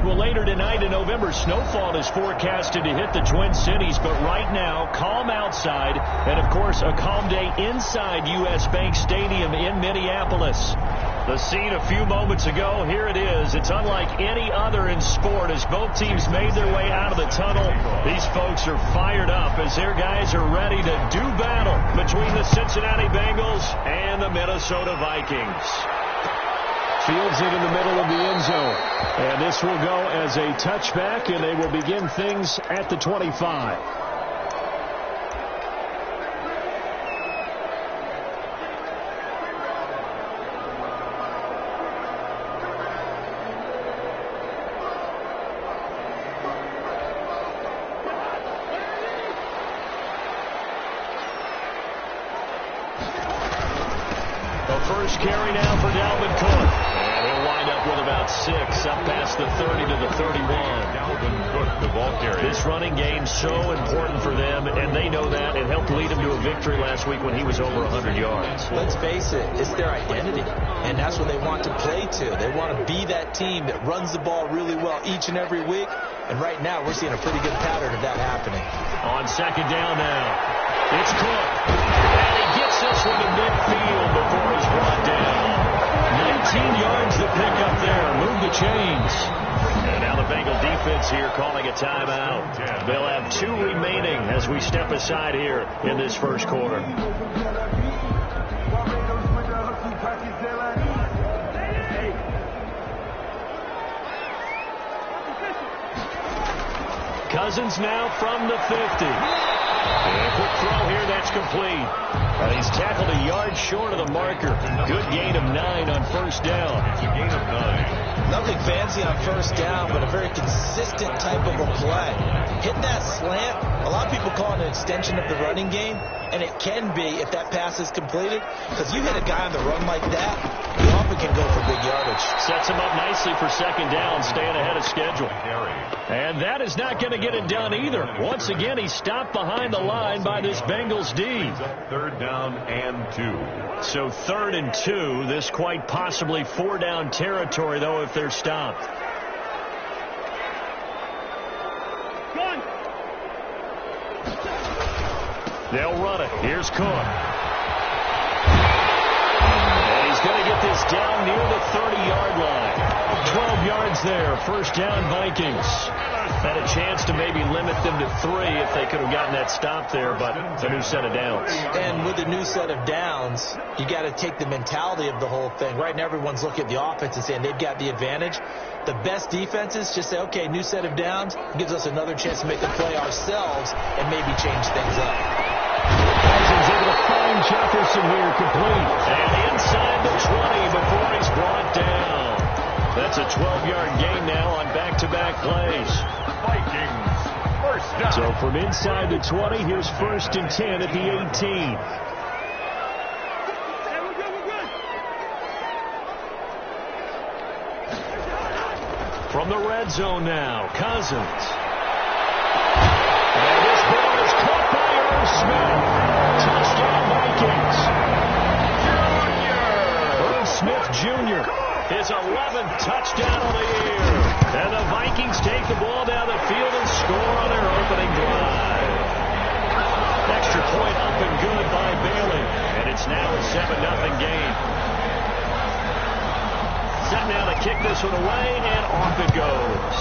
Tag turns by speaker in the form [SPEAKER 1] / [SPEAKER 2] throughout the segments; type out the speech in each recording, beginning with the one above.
[SPEAKER 1] Well, later tonight in November, snowfall is forecasted to hit the Twin Cities, but right now, calm outside, and of course, a calm day inside U.S. Bank Stadium in Minneapolis. The scene a few moments ago, here it is. It's unlike any other in sport as both teams made their way out of the tunnel. These folks are fired up as their guys are ready to do battle between the Cincinnati Bengals and the Minnesota Vikings. Fields it in the middle of the end zone. And this will go as a touchback, and they will begin things at the 25. The first carry now for Dalvin Cook. And he'll wind up with about 6, up past the 30 to the 31.
[SPEAKER 2] Dalvin Cook ball carrier.
[SPEAKER 1] This running game so important for them, and they know that. It helped lead them to a victory last week when he was over 100 yards.
[SPEAKER 3] Let's face it, it's their identity, and that's what they want to play to. They want to be that team that runs the ball really well each and every week, and right now we're seeing a pretty good pattern of that happening.
[SPEAKER 1] On second down now, it's Cook, and he gets this one to midfield before he's brought down. 19 yards to pick up there. Move the chains. And now the Bengal defense here calling a timeout. They'll have 2 remaining as we step aside here in this first quarter. Cousins now from the 50. And a quick throw here, that's complete. And he's tackled a yard short of the marker. Good gain of 9 on first down.
[SPEAKER 2] It's a gain of 9.
[SPEAKER 3] Nothing fancy on first down, but a very consistent type of a play. Hitting that slant, a lot of people call it an extension of the running game, and it can be if that pass is completed, because you hit a guy on the run like that, he often can go for big yardage.
[SPEAKER 1] Sets him up nicely for second down, staying ahead of schedule. And that is not going to get it done either. Once again, he's stopped behind the line by this Bengals D.
[SPEAKER 2] Third down and 2.
[SPEAKER 1] So 3rd and 2. This quite possibly 4-down territory, though, if they're stopped. They'll run it. Here's Cook. And he's going to get this down near the 30-yard line. 12 yards there. First down, Vikings. Had a chance to maybe limit them to 3 if they could have gotten that stop there, but it's a new set of downs.
[SPEAKER 3] And with a new set of downs, you got to take the mentality of the whole thing. Right now, everyone's looking at the offense and saying they've got the advantage. The best defenses just say, okay, new set of downs. It gives us another chance to make a play ourselves and maybe change things up.
[SPEAKER 1] Cousins able to find Jefferson here, complete. And inside the 20 before he's brought down. That's a 12-yard gain now on back-to-back plays.
[SPEAKER 2] Vikings, first down.
[SPEAKER 1] So from inside the 20, here's 1st and 10 at the 18. From the red zone now, Cousins. And this ball is caught by Irv Smith. Touchdown, Vikings. Irv Smith Jr. his 11th touchdown of the year. And the Vikings take the ball down the field and score on their opening drive. Extra point up and good by Bailey. And it's now a 7-0 game. Set now to kick this one away, and off it goes.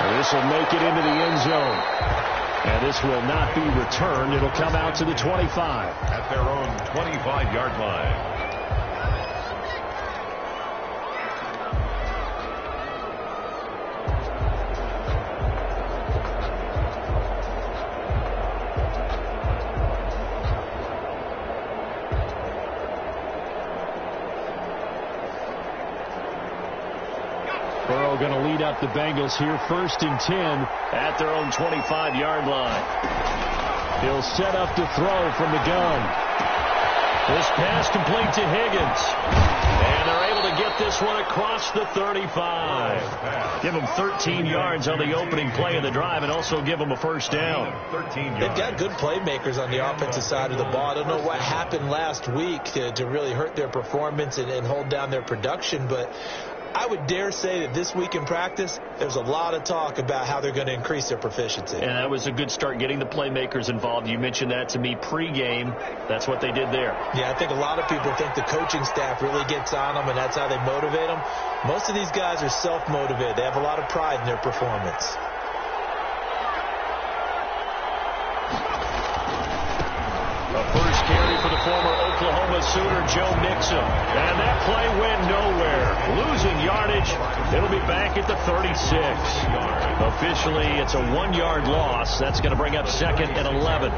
[SPEAKER 1] And this will make it into the end zone. And this will not be returned. It'll come out to the 25.
[SPEAKER 2] At their own 25-yard line.
[SPEAKER 1] Burrow going to lead up the Bengals here, 1st and 10 at their own 25-yard line. He'll set up to throw from the gun. This pass complete to Higgins. And they're able to get this one across the 35. Give them 13 yards on the opening play of the drive and also give them a first down.
[SPEAKER 2] 13 yards.
[SPEAKER 3] They've got good playmakers on the offensive side of the ball. I don't know what happened last week to really hurt their performance and hold down their production, but I would dare say that this week in practice, there's a lot of talk about how they're going to increase their proficiency.
[SPEAKER 1] And that was a good start, getting the playmakers involved. You mentioned that to me pregame. That's what they did there.
[SPEAKER 3] Yeah, I think a lot of people think the coaching staff really gets on them, and that's how they motivate them. Most of these guys are self-motivated. They have a lot of pride in their performance.
[SPEAKER 1] A first carry for the former Oklahoma Sooner, Joe Mixon. And that play went nowhere. Losing yardage. It'll be back at the 36. Officially, it's a 1-yard loss. That's going to bring up 2nd and 11.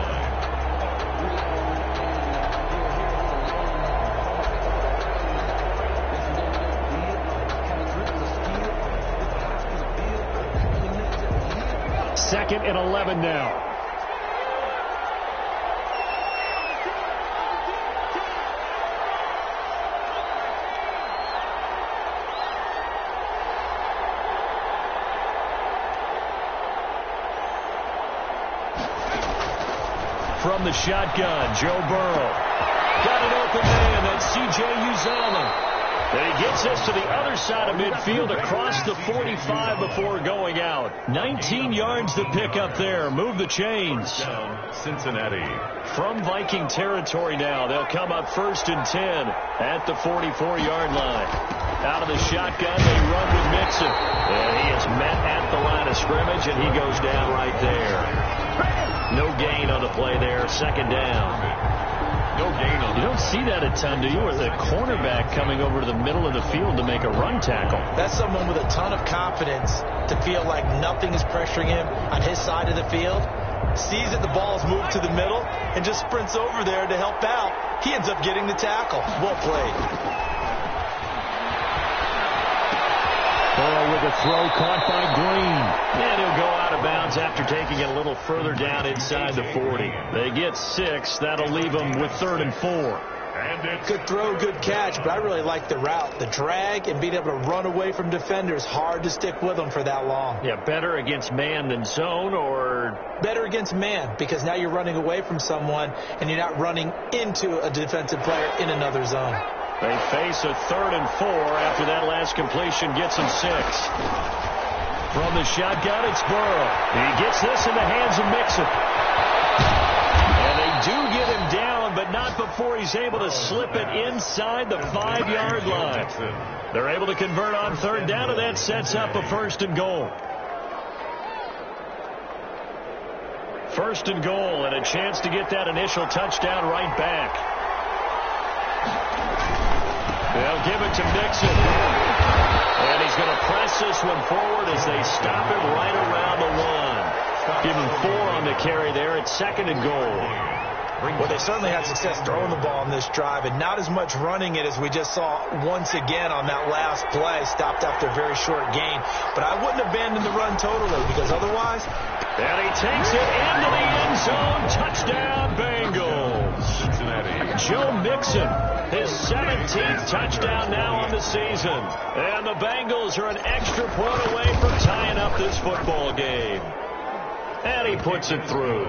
[SPEAKER 1] Second and 11 now. from the shotgun. Joe Burrow. Got an open man. That's C.J. Uzomah. And he gets us to the other side of midfield across the 45 before going out. 19 yards to pick up there. Move the chains.
[SPEAKER 2] Cincinnati.
[SPEAKER 1] From Viking territory now. They'll come up 1st and 10 at the 44-yard line. Out of the shotgun, they run with Mixon. And he is met at the line of scrimmage, and he goes down right there. No gain on the play there. 2nd down.
[SPEAKER 2] No gain on.
[SPEAKER 1] You don't see that a ton, do you? Or the cornerback coming over to the middle of the field to make a run tackle.
[SPEAKER 3] That's someone with a ton of confidence to feel like nothing is pressuring him on his side of the field. Sees that the ball is moved to the middle and just sprints over there to help out. He ends up getting the tackle. Well played.
[SPEAKER 1] Burrow with a throw caught by Green. And he'll go out of bounds after taking it a little further down inside the 40. They get 6. That'll leave them with 3rd and 4.
[SPEAKER 3] Good throw, good catch, but I really like the route. The drag and being able to run away from defenders, hard to stick with them for that long.
[SPEAKER 1] Yeah, better against man than zone, or?
[SPEAKER 3] Better against man, because now you're running away from someone and you're not running into a defensive player in another zone.
[SPEAKER 1] They face a 3rd and 4 after that last completion gets them 6. From the shotgun, it's Burrow. He gets this in the hands of Mixon. And they do get him down, but not before he's able to slip it inside the 5-yard line. They're able to convert on 3rd down, and that sets up a 1st and goal. 1st and goal, and a chance to get that initial touchdown right back. They'll give it to Mixon. And he's going to press this one forward as they stop him right around the 1. Give him 4 on the carry there. It's 2nd and goal.
[SPEAKER 3] Well, they certainly had success throwing the ball on this drive, and not as much running it as we just saw once again on that last play. Stopped after a very short gain. But I wouldn't abandon the run totally, because otherwise...
[SPEAKER 1] And he takes it into the end zone. Touchdown, Bengals.
[SPEAKER 2] Cincinnati.
[SPEAKER 1] Joe Mixon, his 17th touchdown now on the season. And the Bengals are an extra point away from tying up this football game. And he puts it through.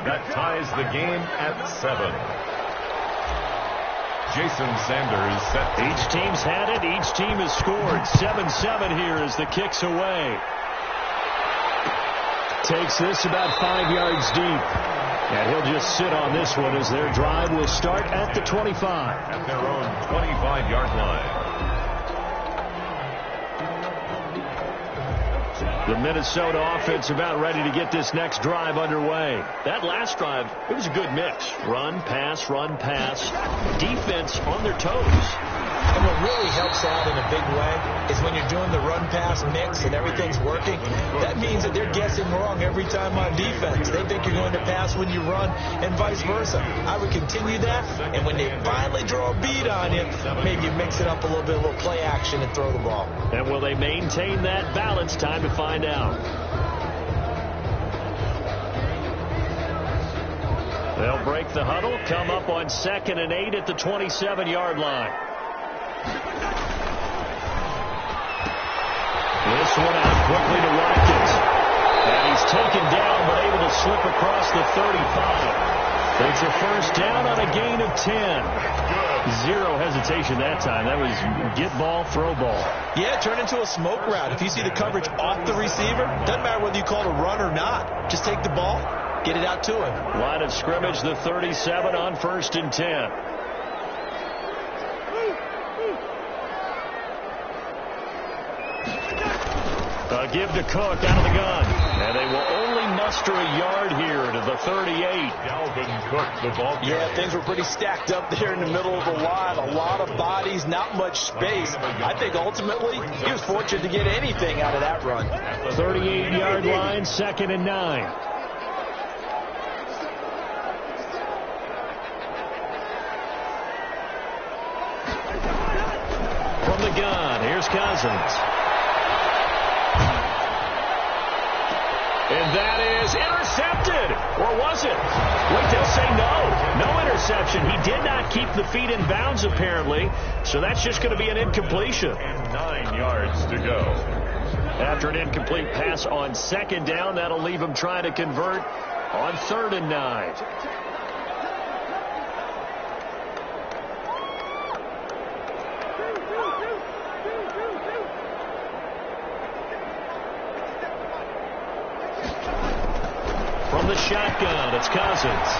[SPEAKER 2] That ties the game at 7. Jason Sanders set.
[SPEAKER 1] Each team's had it. Each team has scored. 7-7 here as the kick's away. Takes this about 5 yards deep. And he'll just sit on this one as their drive will start at the 25.
[SPEAKER 2] At their own 25-yard line.
[SPEAKER 1] The Minnesota offense about ready to get this next drive underway. That last drive, it was a good mix. Run, pass, defense on their toes.
[SPEAKER 3] And what really helps out in a big way is when you're doing the run-pass mix and everything's working, that means that they're guessing wrong every time on defense. They think you're going to pass when you run and vice versa. I would continue that, and when they finally draw a beat on you, maybe you mix it up a little bit, a little play action and throw the ball.
[SPEAKER 1] And will they maintain that balance? Time to find out. They'll break the huddle, come up on 2nd and 8 at the 27-yard line. This one out quickly to Watkins. And he's taken down, but able to slip across the 35. It's a 1st down on a gain of 10. Zero hesitation that time. That was get ball, throw ball.
[SPEAKER 3] Yeah, turn into a smoke route. If you see the coverage off the receiver, doesn't matter whether you call it a run or not. Just take the ball, get it out to him.
[SPEAKER 1] Line of scrimmage, the 37 on 1st and 10. Give to Cook out of the gun. And they will only muster a yard here to the 38.
[SPEAKER 2] Dalvin Cook, the ball carrier.
[SPEAKER 3] Yeah, things were pretty stacked up there in the middle of the line. A lot of bodies, not much space. I think ultimately he was fortunate to get anything out of that run.
[SPEAKER 1] 38-yard line, 2nd and 9. From the gun, here's Cousins. And that is intercepted. Or was it? Wait, they'll say no. No interception. He did not keep the feet in bounds, apparently. So that's just going to be an incompletion.
[SPEAKER 2] And 9 yards to go.
[SPEAKER 1] After an incomplete pass on 2nd down, that'll leave him trying to convert On 3rd and 9. From the shotgun, it's Cousins.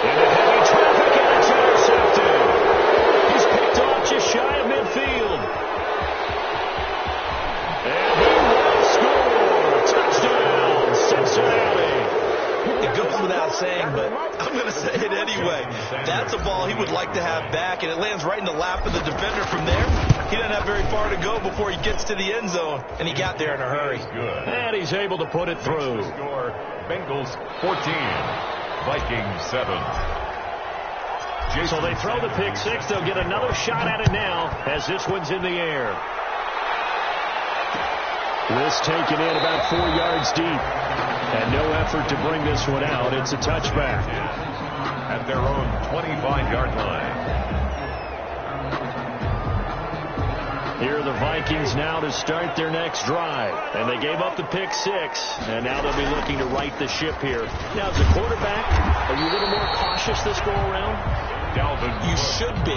[SPEAKER 1] Into heavy traffic, and it's intercepted. He's picked off just shy of midfield. And he will score. Touchdown, Cincinnati.
[SPEAKER 3] It goes without saying, but I'm going to say it anyway. That's a ball he would like to have back, and it lands right in the lap of the defender from there. He doesn't have very far to go before he gets to the end zone, and he got there in a hurry.
[SPEAKER 1] And he's able to put it through.
[SPEAKER 2] Score, Bengals 14, Vikings 7.
[SPEAKER 1] So they throw the pick six. They'll get another shot at it now as this one's in the air. This taken in about 4 yards deep. And no effort to bring this one out. It's a touchback.
[SPEAKER 2] At their own 25-yard line.
[SPEAKER 1] Here are the Vikings now to start their next drive. And they gave up the pick six. And now they'll be looking to right the ship here. Now, as a quarterback, are you a little more cautious this go around?
[SPEAKER 3] You should be,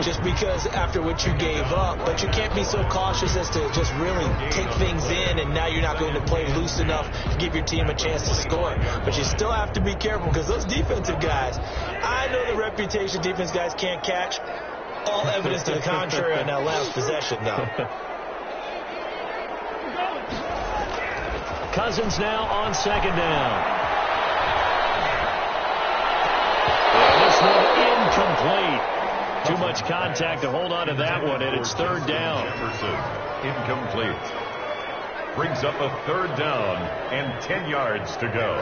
[SPEAKER 3] just because after what you gave up. But you can't be so cautious as to just really take things in, and now you're not going to play loose enough to give your team a chance to score. But you still have to be careful, because those defensive guys, I know the reputation defense guys can't catch. All evidence to the contrary on that last possession, though.
[SPEAKER 1] Cousins now on 2nd down. This one incomplete. Too much contact to hold on to that one, and it's 3rd down.
[SPEAKER 2] Jefferson, incomplete. Brings up a 3rd down and 10 yards to go.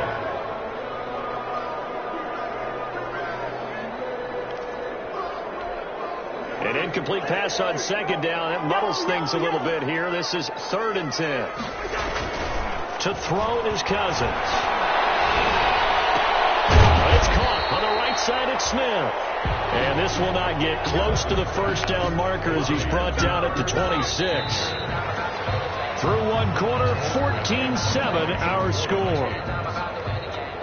[SPEAKER 1] An incomplete pass on 2nd down. That muddles things a little bit here. This is 3rd and 10. To throw is Cousins. It's caught on the right side. It's Smith. And this will not get close to the 1st down marker as he's brought down at the 26. Through one quarter, 14-7 our score.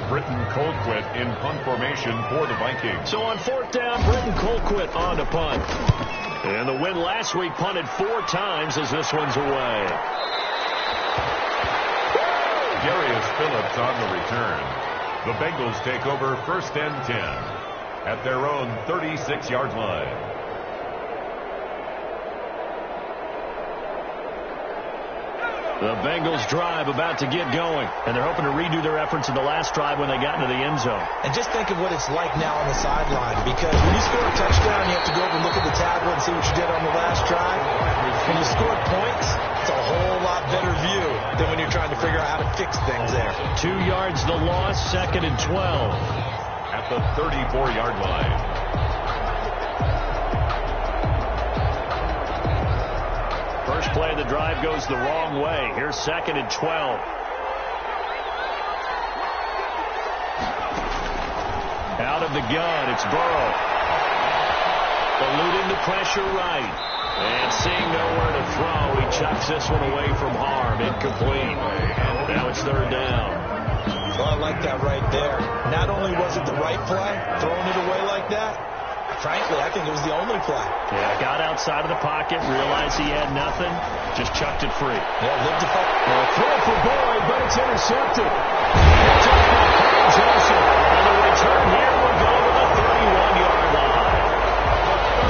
[SPEAKER 2] Britton Colquitt in punt formation for the Vikings.
[SPEAKER 1] So on 4th down, Britton Colquitt on to punt. And the win last week punted 4 times as this one's away.
[SPEAKER 2] Darius Phillips on the return. The Bengals take over 1st and 10 at their own 36-yard line.
[SPEAKER 1] The Bengals drive about to get going, and they're hoping to redo their efforts in the last drive when they got into the end zone.
[SPEAKER 3] And just think of what it's like now on the sideline, because when you score a touchdown, you have to go over and look at the tablet and see what you did on the last drive. When you score points, it's a whole lot better view than when you're trying to figure out how to fix things there.
[SPEAKER 1] 2 yards the loss, 2nd and 12.
[SPEAKER 2] At the 34-yard line.
[SPEAKER 1] First play of the drive goes the wrong way. Here's 2nd and 12. Out of the gun, it's Burrow. Eluding the pressure right. And seeing nowhere to throw, he chucks this one away from harm. Incomplete. Now it's 3rd down.
[SPEAKER 3] Well, I like that right there. Not only was it the right play, throwing it away like that, frankly, I think it was the only play.
[SPEAKER 1] Yeah, got outside of the pocket, realized he had nothing, just chucked it free.
[SPEAKER 3] Yeah, lived to fight.
[SPEAKER 1] Throw for Boyd, but it's intercepted. It's up by Joseph. And the return here will go to the 31-yard line.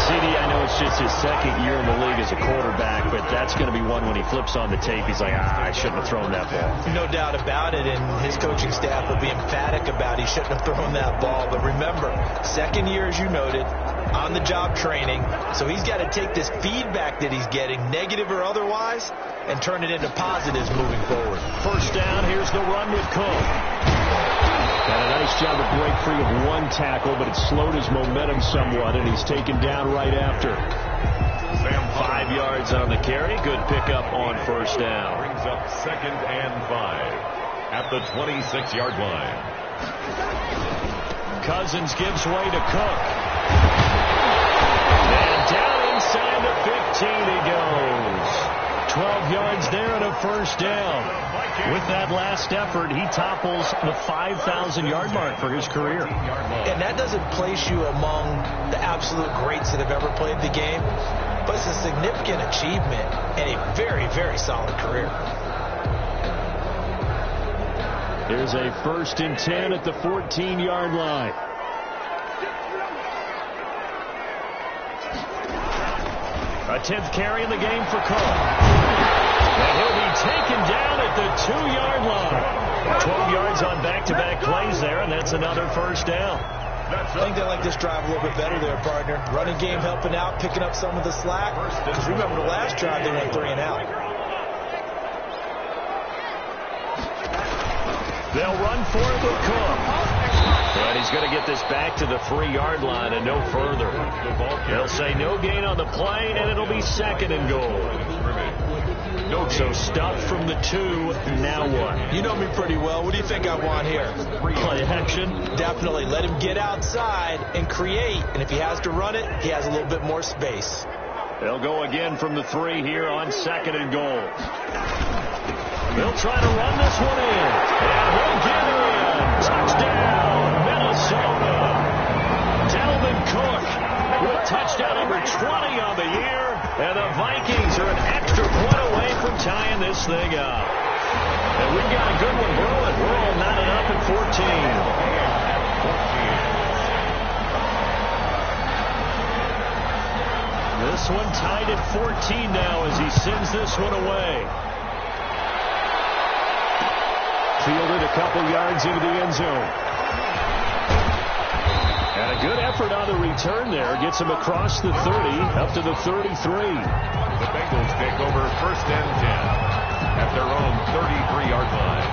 [SPEAKER 1] CD, I know it's just his 2nd year in the league as a quarterback, but that's going to be one when he flips on the tape. He's like, I shouldn't have thrown that ball.
[SPEAKER 3] No doubt about it, and his coaching staff will be emphatic about he shouldn't have thrown that ball. But remember, 2nd year, as you noted, on-the-job training, so he's got to take this feedback that he's getting, negative or otherwise, and turn it into positives moving forward.
[SPEAKER 1] 1st down, here's the run with Cook. And a nice job to break free of one tackle, but it slowed his momentum somewhat, and he's taken down right after. 5 yards on the carry. Good pickup on 1st down.
[SPEAKER 2] Brings up 2nd and 5 at the 26-yard line.
[SPEAKER 1] Cousins gives way to Cook. And down inside the 15 he goes. 12 yards there and a first down. With that last effort, he topples the 5,000-yard mark for his career.
[SPEAKER 3] And that doesn't place you among the absolute greats that have ever played the game, but it's a significant achievement and a very, very solid career.
[SPEAKER 1] Here's a 1st and 10 at the 14-yard line. A 10th carry in the game for Cook. And he'll be taken down at the 2-yard line. 12 yards on back-to-back plays there, and that's another first down.
[SPEAKER 3] I think they like this drive a little bit better there, partner. Running game helping out, picking up some of the slack. Because remember the last drive, they went 3 and out.
[SPEAKER 1] They'll run for it with Cook. And he's going to get this back to the 3-yard line and no further. They'll say no gain on the play, and it'll be 2nd and goal. So stuff from the 2. Now what?
[SPEAKER 3] You know me pretty well. What do you think I want here?
[SPEAKER 1] Play action.
[SPEAKER 3] Definitely. Let him get outside and create. And if he has to run it, he has a little bit more space.
[SPEAKER 1] They'll go again from the 3 here on 2nd and goal. They'll try to run this one in. And he'll get it in. Touchdown, Minnesota. Dalvin Cook with touchdown number 20 on the year. And the Vikings are an extra point away from tying this thing up. And we've got a good one brewing. We're all knotted up at 14. This one tied at 14 now as he sends this one away. Fielded a couple yards into the end zone. And a good effort on the return there. Gets him across the 30 up to the 33.
[SPEAKER 2] The Bengals take over 1st and 10 at their own 33-yard line.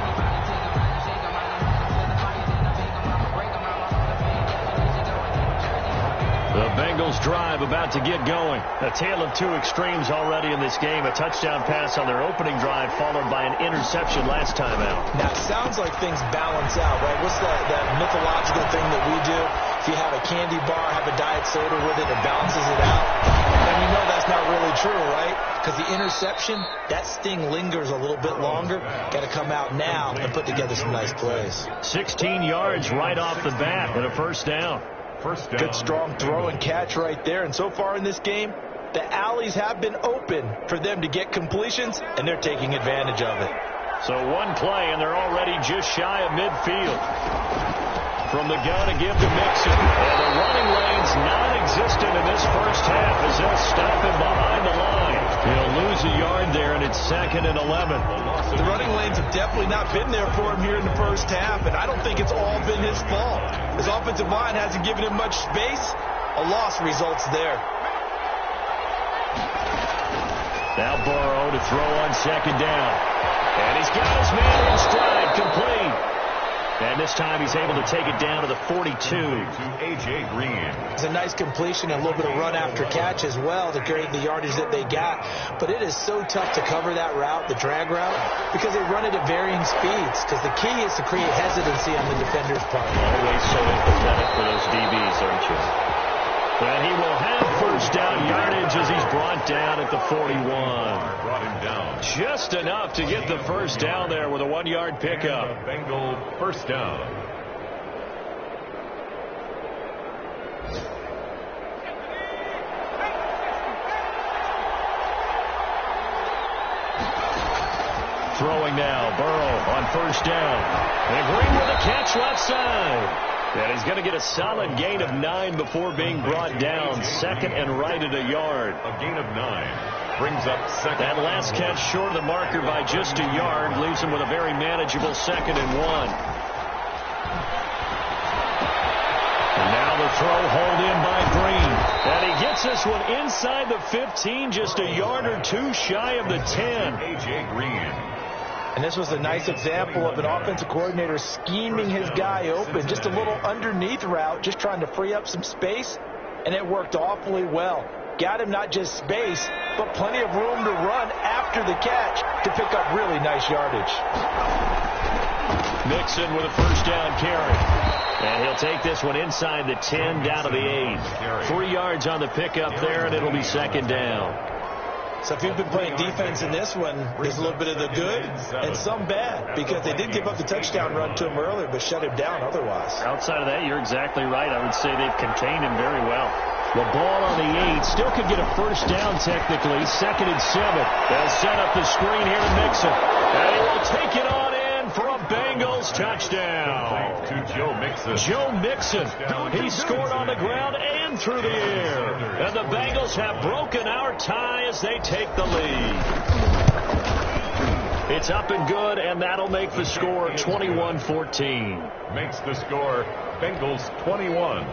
[SPEAKER 1] The Bengals drive about to get going. A tale of 2 extremes already in this game. A touchdown pass on their opening drive followed by an interception last time out.
[SPEAKER 3] Now, it sounds like things balance out, right? What's that mythological thing that we do? If you have a candy bar, have a diet soda with it, it balances it out. And you know that's not really true, right? Because the interception, that sting lingers a little bit longer. Got to come out now and put together some nice plays.
[SPEAKER 1] 16 yards right off the bat and a first down.
[SPEAKER 3] Good strong throw and catch right there. And so far in this game, the alleys have been open for them to get completions, and they're taking advantage of it.
[SPEAKER 1] So one play, and they're already just shy of midfield. From the gun, a give to Mixon. And the running lane's non-existent in this first half as they'll stop him behind the line. He'll lose a yard there, and it's 2nd and 11.
[SPEAKER 3] The running lanes have definitely not been there for him here in the first half, and I don't think it's all been his fault. His offensive line hasn't given him much space. A loss results there.
[SPEAKER 1] Now Burrow to throw on 2nd down. And he's got his man in stride, complete. And this time he's able to take it down to the 42.
[SPEAKER 2] To A.J. Green.
[SPEAKER 3] It's a nice completion and a little bit of run after catch as well to create the yardage that they got. But it is so tough to cover that route, the drag route, because they run it at varying speeds. Because the key is to create hesitancy on the defender's part.
[SPEAKER 1] Always so empathetic for those DBs, aren't you? And he will have first down yardage as he's brought down at the 41.
[SPEAKER 2] Brought him down.
[SPEAKER 1] Just enough to get the first down there with a 1-yard pickup.
[SPEAKER 2] Bengal first down.
[SPEAKER 1] Throwing now, Burrow on first down. And Green with a catch left side. And he's going to get a solid gain of 9 before being brought down. 2nd and right at a yard.
[SPEAKER 2] A gain of 9 brings up 2nd.
[SPEAKER 1] That last catch short of the marker by just a yard leaves him with a very manageable 2nd and 1. And now the throw hauled in by Green. And he gets this one inside the 15, just a yard or 2 shy of the 10.
[SPEAKER 2] A.J. Green.
[SPEAKER 3] And this was a nice example of an offensive coordinator scheming his guy open. Just a little underneath route, just trying to free up some space, and it worked awfully well. Got him not just space, but plenty of room to run after the catch to pick up really nice yardage.
[SPEAKER 1] Mixon with a first down carry. And he'll take this one inside the 10 down to the 8. 3 yards on the pickup there, and it'll be 2nd down.
[SPEAKER 3] So if you've been playing defense in this one, there's a little bit of the good and some bad, because they did give up the touchdown run to him earlier, but shut him down otherwise.
[SPEAKER 1] Outside of that, you're exactly right. I would say they've contained him very well. The ball on the 8, still could get a first down technically. 2nd and 7. They'll set up the screen here to Mixon. And he will take it on in for a Bengals touchdown.
[SPEAKER 2] To Joe Mixon.
[SPEAKER 1] Joe Mixon. He scored on the ground and through the air. And the Bengals have broken our tie as they take the lead. It's up and good, and that'll make the score 21-14.
[SPEAKER 2] Makes the score Bengals 21.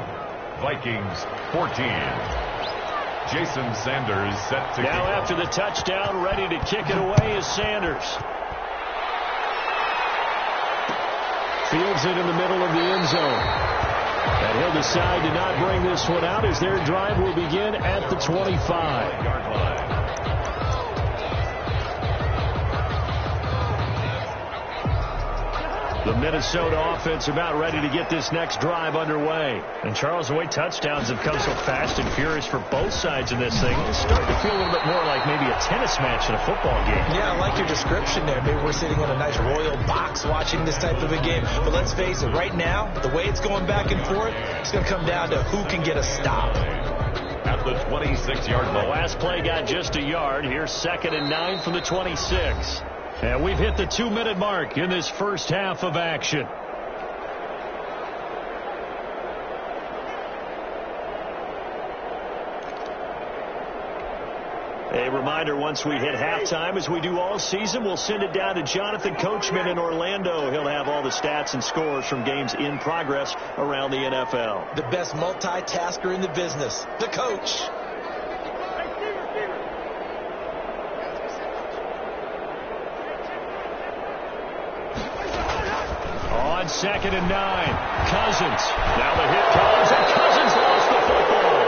[SPEAKER 2] Vikings 14. Jason Sanders set to
[SPEAKER 1] now after the touchdown, ready to kick it away is Sanders. Fields it in the middle of the end zone. And he'll decide to not bring this one out as their drive will begin at the 25-yard line. The Minnesota offense about ready to get this next drive underway. And Charles, the way touchdowns have come so fast and furious for both sides in this thing, it's starting to feel a little bit more like maybe a tennis match in a football game.
[SPEAKER 3] Yeah, I like your description there. Maybe we're sitting in a nice royal box watching this type of a game. But let's face it, right now, the way it's going back and forth, it's going to come down to who can get a stop.
[SPEAKER 2] At the 26-yard line.
[SPEAKER 1] The last play got just a yard. Here's 2nd and 9 from the 26. And we've hit the 2-minute mark in this first half of action. A reminder, once we hit halftime, as we do all season, we'll send it down to Jonathan Coachman in Orlando. He'll have all the stats and scores from games in progress around the NFL.
[SPEAKER 3] The best multitasker in the business, the coach.
[SPEAKER 1] On 2nd and 9, Cousins. Now the hit comes, and Cousins lost the football.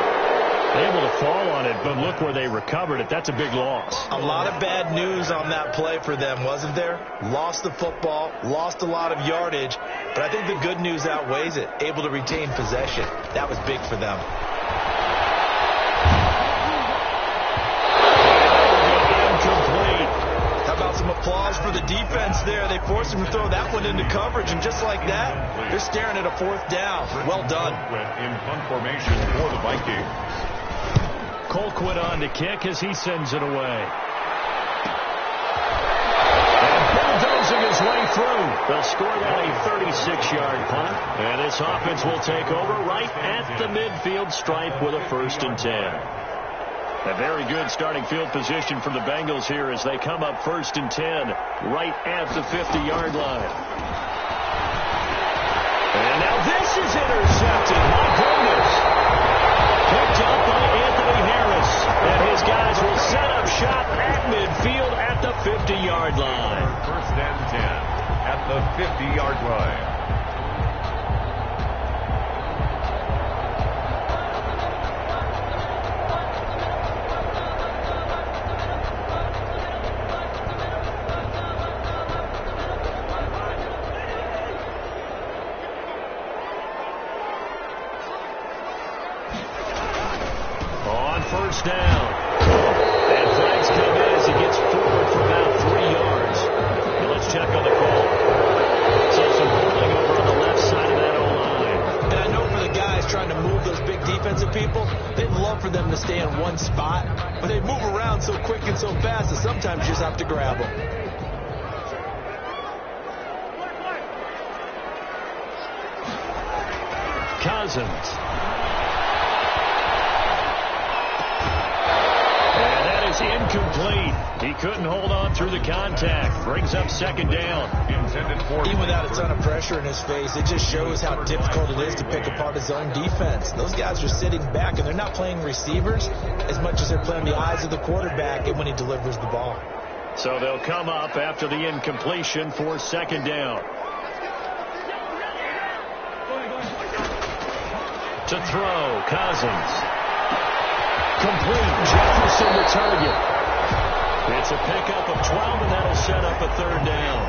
[SPEAKER 1] Able to fall on it, but look where they recovered it. That's a big loss.
[SPEAKER 3] A lot of bad news on that play for them, wasn't there? Lost the football, lost a lot of yardage, but I think the good news outweighs it. Able to retain possession. That was big for them. Some applause for the defense there. They forced him to throw that one into coverage, and just like that, they're staring at a 4th down. Well done.
[SPEAKER 2] In punt formation for the Vikings.
[SPEAKER 1] Colquitt on to kick as he sends it away. And bulldozing his way through. They'll score that a 36-yard punt, and this offense will take over right at the midfield stripe with a 1st and 10. A very good starting field position for the Bengals here as they come up 1st and 10 right at the 50-yard line. And now this is intercepted. My goodness. Picked up by Anthony Harris. And his guys will set up shop at midfield at the 50-yard line.
[SPEAKER 2] 1st and 10 at the 50-yard line.
[SPEAKER 1] Down. And flags come in as he gets forward for about 3 yards. Now let's check on the call. So some holding over on the left side of that O-line.
[SPEAKER 3] And I know for the guys trying to move those big defensive people, they'd love for them to stay in one spot, but they move around so quick and so fast that sometimes you just have to grab them.
[SPEAKER 1] Cousins. Incomplete. He couldn't hold on through the contact. Brings up 2nd down.
[SPEAKER 3] Even without a ton of pressure in his face, it just shows how difficult it is to pick apart his own defense. Those guys are sitting back, and they're not playing receivers as much as they're playing the eyes of the quarterback and when he delivers the ball.
[SPEAKER 1] So they'll come up after the incompletion for 2nd down. To throw, Cousins. Complete. Jefferson the target. It's a pickup of 12, and that'll set up a 3rd down.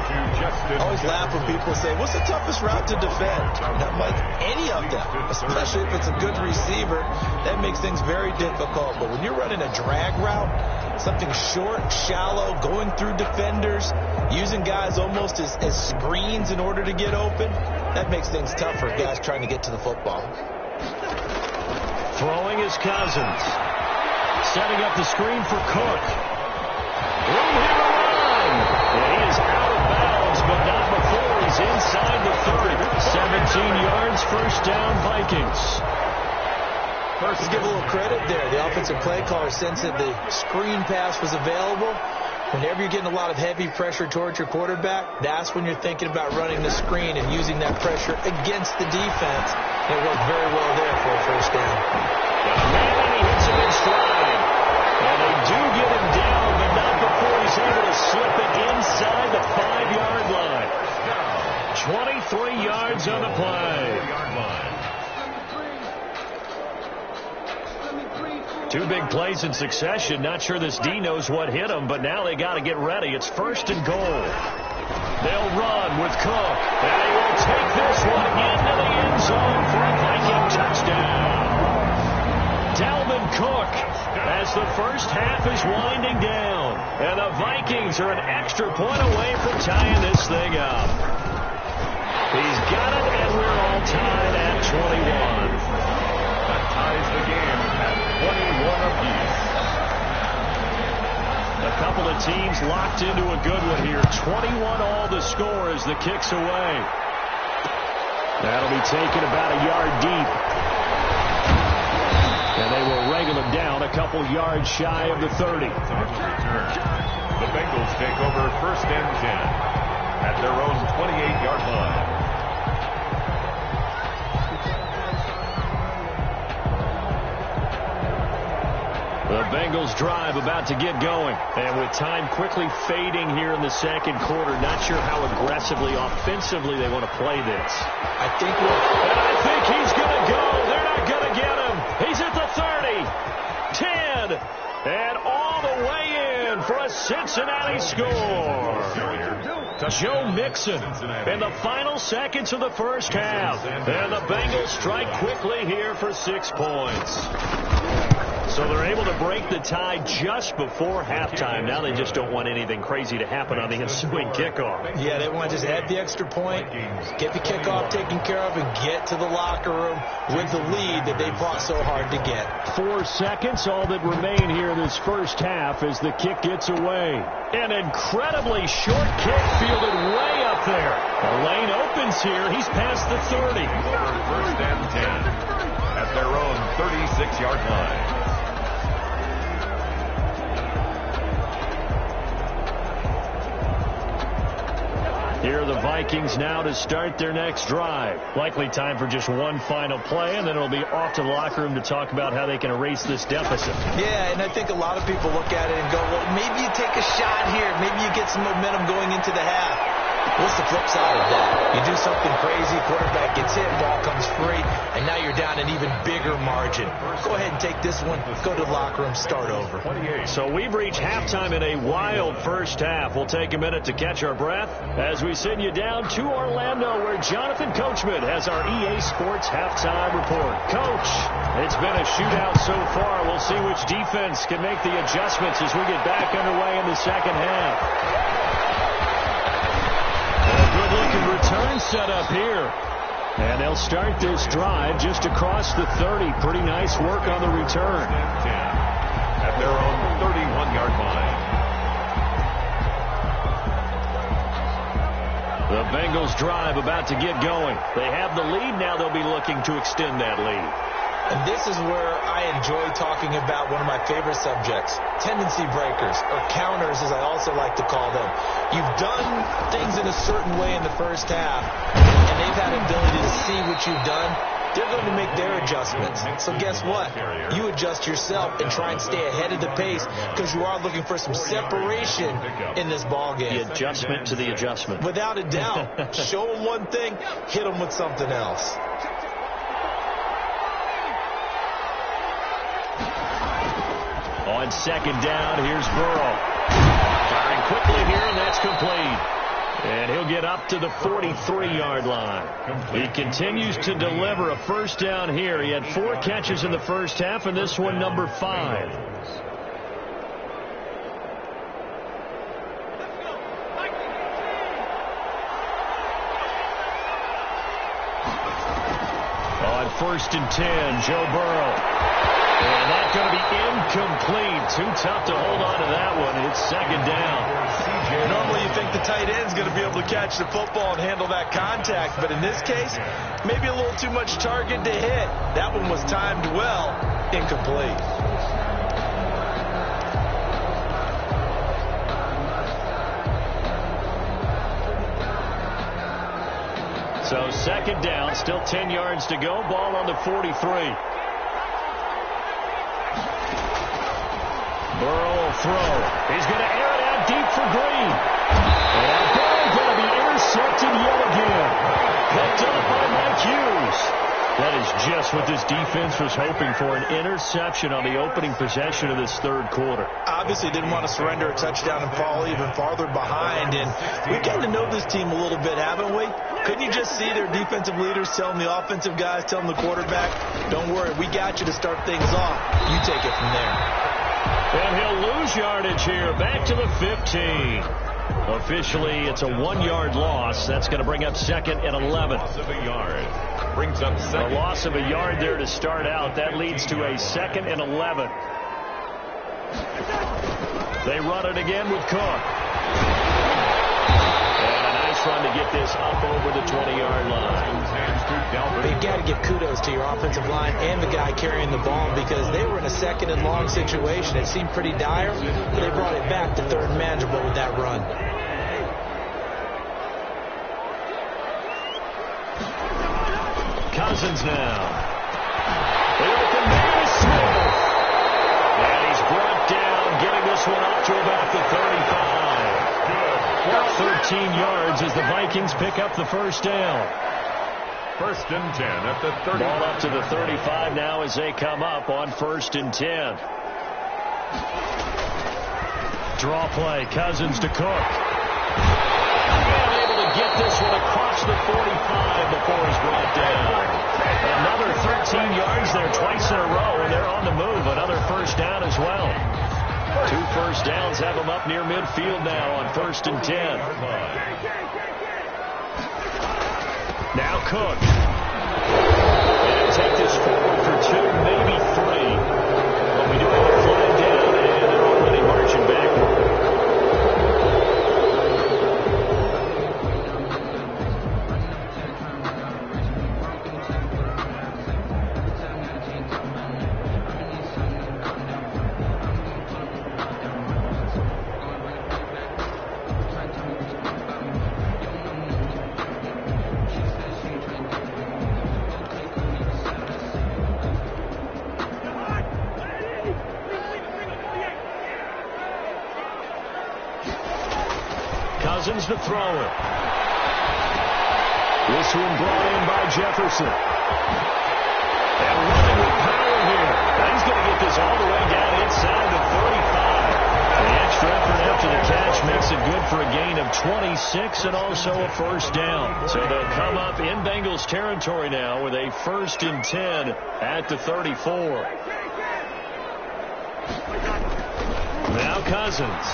[SPEAKER 3] I always laugh when people say, what's the toughest route to defend? Not like any of them, especially if it's a good receiver. That makes things very difficult. But when you're running a drag route, something short, shallow, going through defenders, using guys almost as screens in order to get open. That makes things tough for guys trying to get to the football.
[SPEAKER 1] Throwing is Cousins. Setting up the screen for Cook. Room here to run. And he is out of bounds, but not before he's inside the 30. 17 yards, first down, Vikings.
[SPEAKER 3] First, to give a little credit there. The offensive play caller sensed that the screen pass was available. Whenever you're getting a lot of heavy pressure towards your quarterback, that's when you're thinking about running the screen and using that pressure against the defense. It worked very well there for a first down.
[SPEAKER 1] And he hits him in stride. And they do get him down, but not before he's able to slip it inside the 5-yard line. 23 yards on the play. Two big plays in succession. Not sure this D knows what hit him, but now they got to get ready. It's first and goal. They'll run with Cook, and they will take this one into the end zone for a Viking touchdown. Dalvin Cook as the first half is winding down, and the Vikings are an extra point away from tying this thing up. He's got it, and we're all tied at 21.
[SPEAKER 2] That ties the game at 21 apiece.
[SPEAKER 1] A couple of teams locked into a good one here. 21 all the score as the kick's away. That'll be taken about a yard deep. And they will wrangle him down a couple yards shy of the 30.
[SPEAKER 2] The Bengals take over first and 10 at their own 28-yard line.
[SPEAKER 1] The Bengals drive about to get going. And with time quickly fading here in the second quarter, not sure how aggressively, offensively they want to play this.
[SPEAKER 3] I think
[SPEAKER 1] he's going to go. They're not going to get him. He's at the 30, 10, and all the way in for a Cincinnati score. Joe Mixon in the final seconds of the first half. And the Bengals strike quickly here for 6 points. So they're able to break the tie just before halftime. Now they just don't want anything crazy to happen on the ensuing kickoff.
[SPEAKER 3] Yeah, they want to just add the extra point, get the kickoff taken care of, and get to the locker room with the lead that they fought so hard to get.
[SPEAKER 1] 4 seconds, all that remain here in this first half as the kick gets away. An incredibly short kick fielded way up there. The lane opens here. He's past the 30.
[SPEAKER 2] First and 10 at their own 36-yard line.
[SPEAKER 1] Here are the Vikings now to start their next drive. Likely time for just one final play, and then it'll be off to the locker room to talk about how they can erase this deficit.
[SPEAKER 3] Yeah, and I think a lot of people look at it and go, well, maybe you take a shot here. Maybe you get some momentum going into the half. What's the flip side of that? You do something crazy, quarterback gets hit, ball comes free, and now you're down an even bigger margin. Go ahead and take this one, go to the locker room, start over.
[SPEAKER 1] So we've reached halftime in a wild first half. We'll take a minute to catch our breath as we send you down to Orlando, where Jonathan Coachman has our EA Sports halftime report. Coach, it's been a shootout so far. We'll see which defense can make the adjustments as we get back underway in the second half. Good-looking return set up here. And they'll start this drive just across the 30. Pretty nice work on the return.
[SPEAKER 2] At their own 31-yard line.
[SPEAKER 1] The Bengals drive about to get going. They have the lead. Now they'll be looking to extend that lead.
[SPEAKER 3] And this is where I enjoy talking about one of my favorite subjects, tendency breakers, or counters as I also like to call them. You've done things in a certain way in the first half, and they've had an ability to see what you've done. They're going to make their adjustments. So guess what? You adjust yourself and try and stay ahead of the pace because you are looking for some separation in this ballgame.
[SPEAKER 1] The adjustment to the adjustment.
[SPEAKER 3] Without a doubt. Show them one thing, hit them with something else.
[SPEAKER 1] On second down, here's Burrow. Firing quickly here, and that's complete. And he'll get up to the 43-yard line. He continues to deliver a first down here. He had 4 catches in the first half, and this one number 5. first and 10. Joe Burrow. And that's going to be incomplete. Too tough to hold on to that one. It's second down.
[SPEAKER 3] Normally you think the tight end's going to be able to catch the football and handle that contact, but in this case, maybe a little too much target to hit. That one was timed well. Incomplete.
[SPEAKER 1] So second down, still 10 yards to go. Ball on the 43. Burrow will throw. He's going to air it out deep for Green. And Burrow going to be intercepted yet again. Picked up by Mike Hughes. That is just what this defense was hoping for, an interception on the opening possession of this third quarter.
[SPEAKER 3] Obviously didn't want to surrender a touchdown and fall even farther behind. And we've gotten to know this team a little bit, haven't we? Couldn't you just see their defensive leaders telling the offensive guys, telling the quarterback, don't worry, we got you to start things off. You take it from there.
[SPEAKER 1] And he'll lose yardage here, back to the 15. Officially, it's a 1-yard loss. That's going to bring up second and 11.
[SPEAKER 2] Loss of a yard. Brings up second.
[SPEAKER 1] A loss of a yard there to start out. That leads to a second and 11. They run it again with Cook. And a nice run to get this up over the 20-yard line.
[SPEAKER 3] You've got to give kudos to your offensive line and the guy carrying the ball because they were in a second and long situation. It seemed pretty dire, but they brought it back to third and manageable with that run.
[SPEAKER 1] Cousins now. The open man is Smith. And he's brought down, getting this one up to about the 35. 13 yards as the Vikings pick up the first down.
[SPEAKER 2] First and 10 at the 30.
[SPEAKER 1] Ball up to the 35 now as they come up on first and 10. Draw play. Cousins to Cook. And able to get this one across the 45 before he's brought down. Another 13 yards there twice in a row, and they're on the move. Another first down as well. 2 first downs have them up near midfield now on first and 10. Now Cook. And take this forward for 2, maybe 3. But we do have a flag down, and they're already marching backward. Cousins to throw it. This one brought in by Jefferson. And running with power here. Now he's going to get this all the way down inside the 35. The extra effort after the catch makes it good for a gain of 26 and also a first down. So they'll come up in Bengals territory now with a first and 10 at the 34. Now Cousins.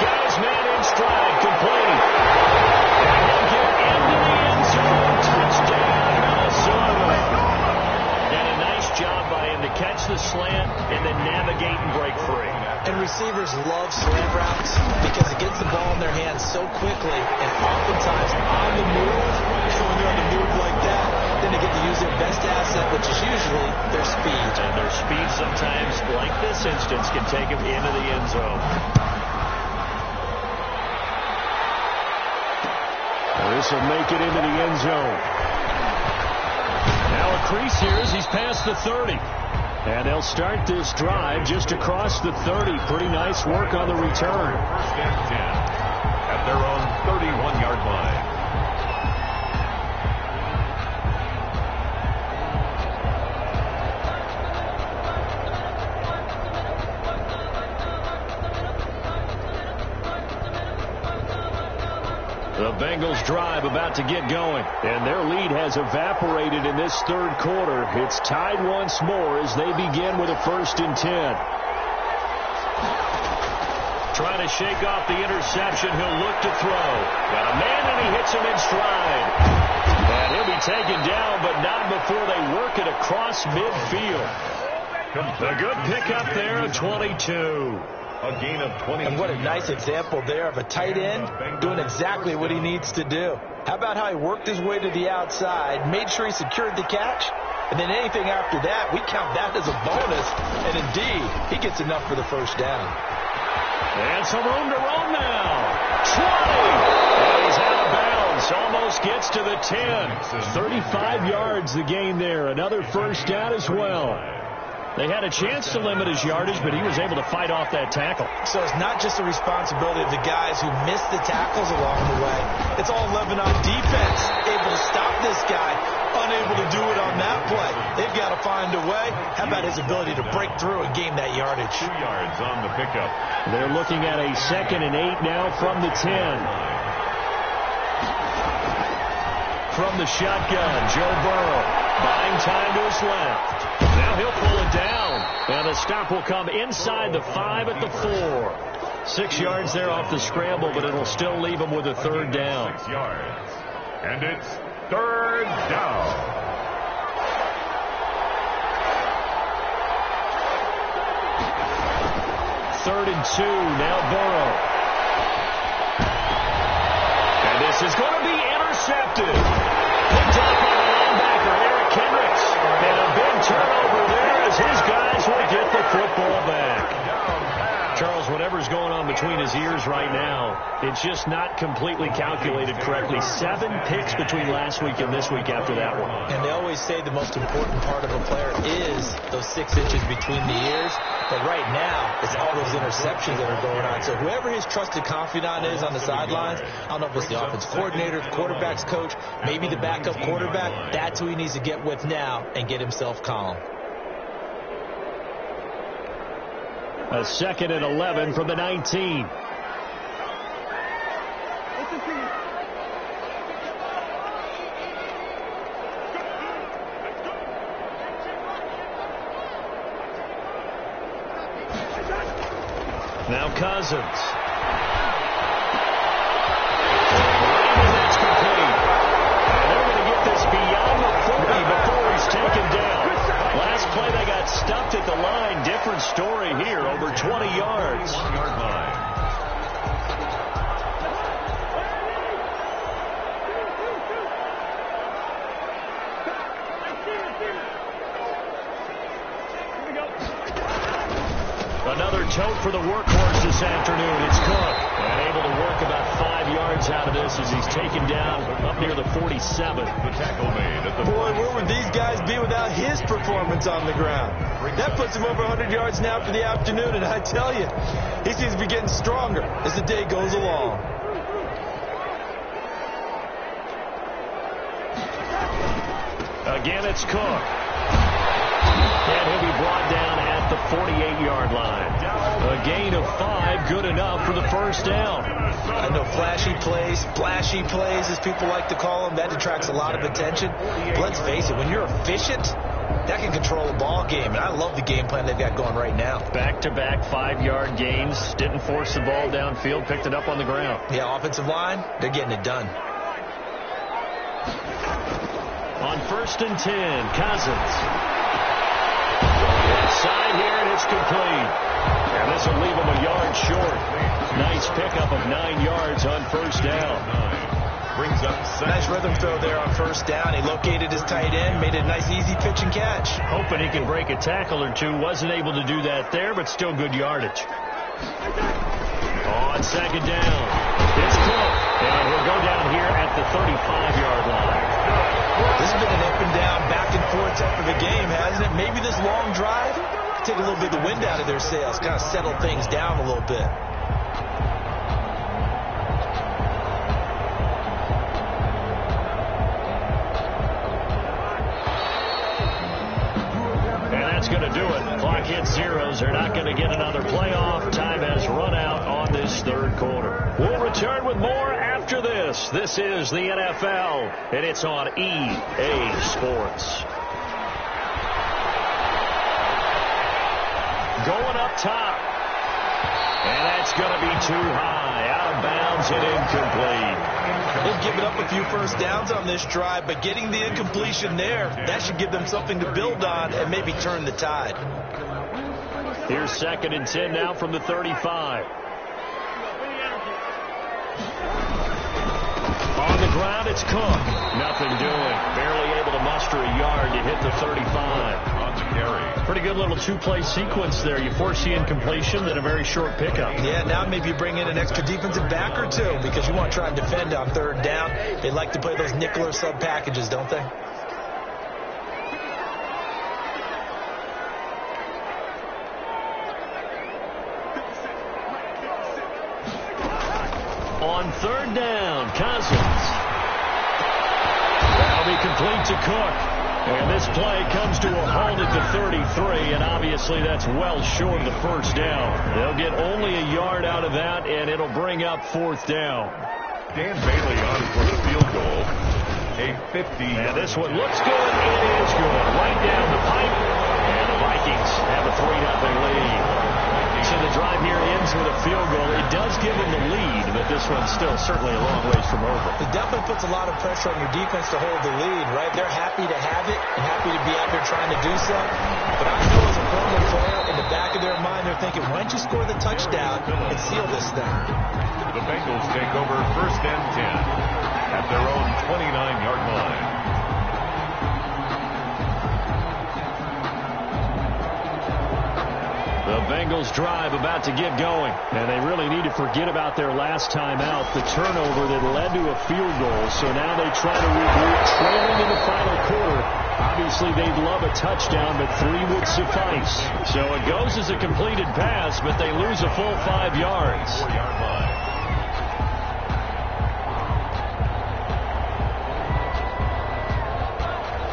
[SPEAKER 1] Got his man in stride, complete. And he'll get into the end zone. Touchdown, Minnesota. And a nice job by him to catch the slant and then navigate and break free.
[SPEAKER 3] And receivers love slant routes because it gets the ball in their hands so quickly and oftentimes on the move. So when they're on the move like that, then they get to use their best asset, which is usually their speed.
[SPEAKER 1] And their speed sometimes, like this instance, can take them into the end zone. This will make it into the end zone. Now a crease here as he's past the 30. And they'll start this drive just across the 30. Pretty nice work on the return.
[SPEAKER 2] First and 10 at their own 31-yard line.
[SPEAKER 1] The Bengals drive about to get going, and their lead has evaporated in this third quarter. It's tied once more as they begin with a first and 10. trying to shake off the interception. He'll look to throw. Got a man, and he hits him in stride. And he'll be taken down, but not before they work it across midfield. A good pickup there of 22.
[SPEAKER 2] A gain of 20.
[SPEAKER 3] And what a nice example there of a tight end doing exactly what he needs to do. How about how he worked his way to the outside, made sure he secured the catch, and then anything after that, we count that as a bonus. And indeed, he gets enough for the first down.
[SPEAKER 1] And some room to run now. 20. And he's out of bounds. Almost gets to the 10. 35 yards the gain there. Another first down as well. They had a chance to limit his yardage, but he was able to fight off that tackle.
[SPEAKER 3] So it's not just the responsibility of the guys who missed the tackles along the way. It's all Lebanon defense able to stop this guy, unable to do it on that play. They've got to find a way. How about his ability to break through and gain that yardage?
[SPEAKER 2] 2 yards on the pickup.
[SPEAKER 1] They're looking at a 2nd and 8 now from the 10. From the shotgun, Joe Burrow buying time to his left. Now he'll pull it down. And the stop will come inside the 5 at the 4. 6 yards there off the scramble, but it'll still leave him with a 3rd down.
[SPEAKER 2] 6 yards. And it's 3rd down.
[SPEAKER 1] Third and 2. Now Burrow. And this is going to be intercepted. Picked up by the linebacker, Eric Kendricks. And a big turnover there as his guys will get the football back. Charles, whatever's going on between his ears right now, it's just not completely calculated correctly. 7 picks between last week and this week after that one.
[SPEAKER 3] And they always say the most important part of a player is those 6 inches between the ears. But right now, it's all those interceptions that are going on. So whoever his trusted confidant is on the sidelines, I don't know if it's the offense coordinator, the quarterback's coach, maybe the backup quarterback, that's who he needs to get with now and get himself calm.
[SPEAKER 1] A 2nd and 11 from the 19. Now Cousins. And that's complete. And they're going to get this beyond the 40 before he's taken down. Last play they got stuffed at the line. Different story here. Over 20 yards.
[SPEAKER 2] 1 yard line.
[SPEAKER 1] Another tote for the workhorse this afternoon. It's Cook. And able to work about 5 yards out of this as he's taken down up near the 47.
[SPEAKER 2] The tackle made at the
[SPEAKER 3] Boy, where would these guys be without his performance on the ground? That puts him over 100 yards now for the afternoon, and I tell you, he seems to be getting stronger as the day goes along.
[SPEAKER 1] Again, it's Cook. And he'll be brought down at the 48-yard line. A gain of 5, good enough for the first down.
[SPEAKER 3] I know flashy plays, splashy plays, as people like to call them, that attracts a lot of attention. But let's face it, when you're efficient, that can control a ball game. And I love the game plan they've got going right now.
[SPEAKER 1] Back-to-back 5-yard gains. Didn't force the ball downfield, picked it up on the ground.
[SPEAKER 3] Yeah, offensive line, they're getting it done.
[SPEAKER 1] On 1st and 10, Cousins. Inside here, and it's complete. And this will leave him a yard short. Nice pickup of 9 yards on first down.
[SPEAKER 2] Brings up
[SPEAKER 3] nice rhythm throw there on first down. He located his tight end, made a nice easy pitch and catch.
[SPEAKER 1] Hoping he can break a tackle or two. Wasn't able to do that there, but still good yardage. On 2nd down, it's Cook. And he'll go down here at the 35-yard line.
[SPEAKER 3] This has been an up and down, back and forth type of a game, hasn't it? Maybe this long drive take a little bit of the wind out of their sails, kind of settle things down a little bit.
[SPEAKER 1] And that's going to do it. Clock hits zeros. They're not going to get another playoff. Time has run out on this 3rd quarter. We'll return with more after this. This is the NFL, and it's on EA Sports. Going up top. And that's going to be too high. Out of bounds and incomplete.
[SPEAKER 3] They've given up a few first downs on this drive, but getting the incompletion there, that should give them something to build on and maybe turn the tide.
[SPEAKER 1] Here's 2nd and 10 now from the 35. On the ground, it's Cook. Nothing doing. Barely able to muster a yard to hit the 35.
[SPEAKER 2] On the carry.
[SPEAKER 1] Pretty good little two-play sequence there. You force the incompletion, then a very short pickup.
[SPEAKER 3] Yeah, now maybe you bring in an extra defensive back or two because you want to try and defend on 3rd down. They like to play those nickel or sub packages, don't they?
[SPEAKER 1] On 3rd down, Cousins. That'll be complete to Cook. And this play comes to a halt at the 33, and obviously that's well short of the 1st down. They'll get only a yard out of that, and it'll bring up 4th down.
[SPEAKER 2] Dan Bailey on for the field goal. A 50.
[SPEAKER 1] And this one looks good. It is good. Right down the pipe. And the Vikings have a 3-0 lead. So the drive here ends with a field goal. It does give them the lead, but this one's still certainly a long ways from over.
[SPEAKER 3] It definitely puts a lot of pressure on your defense to hold the lead, right? They're happy to have it and happy to be out there trying to do so. But I know as a former player, in the back of their mind, they're thinking, why don't you score the touchdown and seal this thing?
[SPEAKER 2] The Bengals take over 1st and 10 at their own 29-yard line.
[SPEAKER 1] The Bengals drive about to get going, and they really need to forget about their last time out, the turnover that led to a field goal. So now they try to regroup, trailing in the final quarter. Obviously, they'd love a touchdown, but 3 would suffice. So it goes as a completed pass, but they lose a full 5 yards.
[SPEAKER 2] 4-yard line.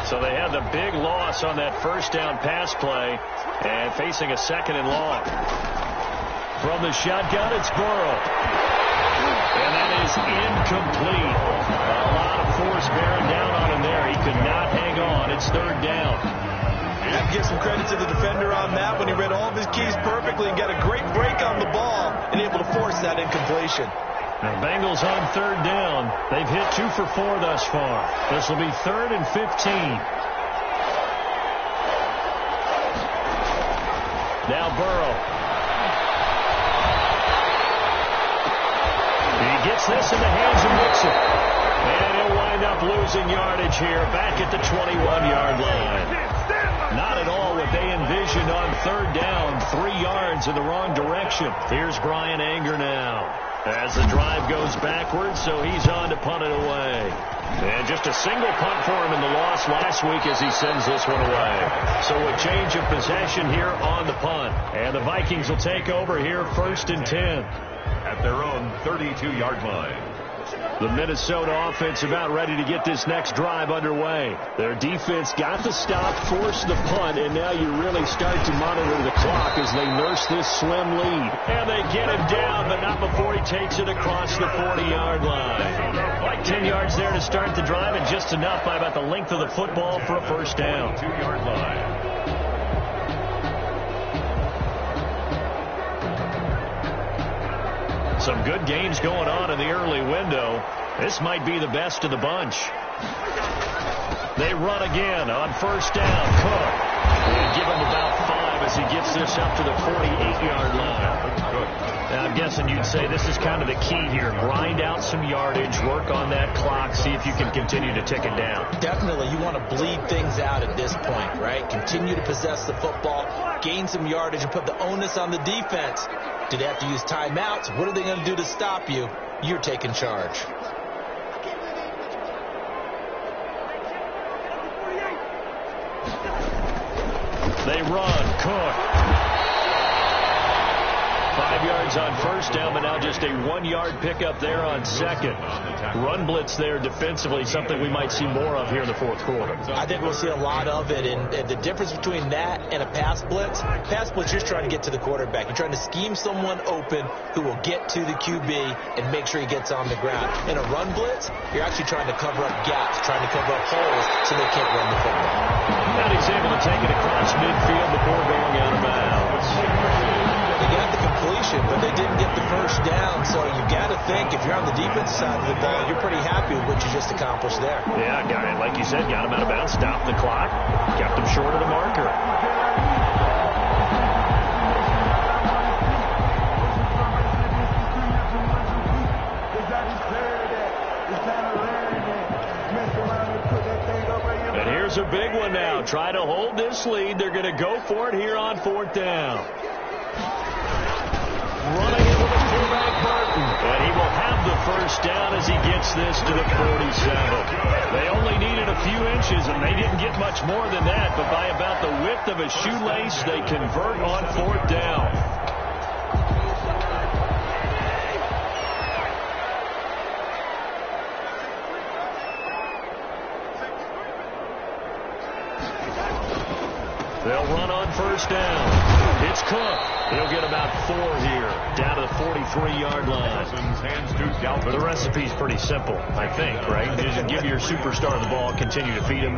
[SPEAKER 1] So they had the big loss on that 1st down pass play and facing a 2nd and long. From the shotgun, it's Burrow. And that is incomplete. A lot of force bearing down on him there. He could not hang on. It's 3rd down.
[SPEAKER 3] I'd give some credit to the defender on that when he read all of his keys perfectly and got a great break on the ball and able to force that incompletion.
[SPEAKER 1] The Bengals on 3rd down. They've hit 2 for 4 thus far. This will be 3rd and 15. Now Burrow. He gets this in the hands of Mixon. And he'll wind up losing yardage here back at the 21-yard line. Not at all what they envisioned on 3rd down. 3 yards in the wrong direction. Here's Brian Anger now. As the drive goes backwards, so he's on to punt it away. And just a single punt for him in the loss last week as he sends this one away. So a change of possession here on the punt. And the Vikings will take over here 1st and 10.
[SPEAKER 2] At their own 32-yard line.
[SPEAKER 1] The Minnesota offense about ready to get this next drive underway. Their defense got the stop, forced the punt, and now you really start to monitor the clock as they nurse this slim lead. And they get him down, but not before he takes it across the 40-yard line. Like 10 yards there to start the drive, and just enough by about the length of the football for a 1st down.
[SPEAKER 2] 2-yard line.
[SPEAKER 1] Some good games going on in the early window. This might be the best of the bunch. They run again on 1st down. Cook. And give him about 5 as he gets this up to the 48-yard line. Now, I'm guessing you'd say this is kind of the key here. Grind out some yardage, work on that clock, see if you can continue to tick it down.
[SPEAKER 3] Definitely, you want to bleed things out at this point, right? Continue to possess the football, gain some yardage, and put the onus on the defense. Do they have to use timeouts? What are they going to do to stop you? You're taking charge.
[SPEAKER 1] They run. Cook. 5 yards on 1st down, but now just a 1-yard pickup there on 2nd. Run blitz there defensively, something we might see more of here in the 4th quarter.
[SPEAKER 3] I think we'll see a lot of it, and the difference between that and a pass blitz, you're just trying to get to the quarterback. You're trying to scheme someone open who will get to the QB and make sure he gets on the ground. In a run blitz, you're actually trying to cover up gaps, trying to cover up holes so they can't run the football.
[SPEAKER 1] And he's able to take it across midfield before going out of bounds.
[SPEAKER 3] They got the complete completion, but they didn't get the first down. So you got to think, if you're on the defense side of the ball, you're pretty happy with what you just accomplished there.
[SPEAKER 1] Yeah, guy, like you said, got him out of bounds, stopped the clock, kept him short of the marker. And here's a big one now. Try to hold this lead. They're going to go for it here on 4th down. Running it with a fullback Burton. And he will have the first down as he gets this to the 47. They only needed a few inches, and they didn't get much more than that. But by about the width of a shoelace, they convert on 4th down. They'll run on first down. It's Cook. He'll get about 4 here, down to the 43-yard line. The recipe's pretty simple, I think, right? Just give your superstar the ball, continue to feed him.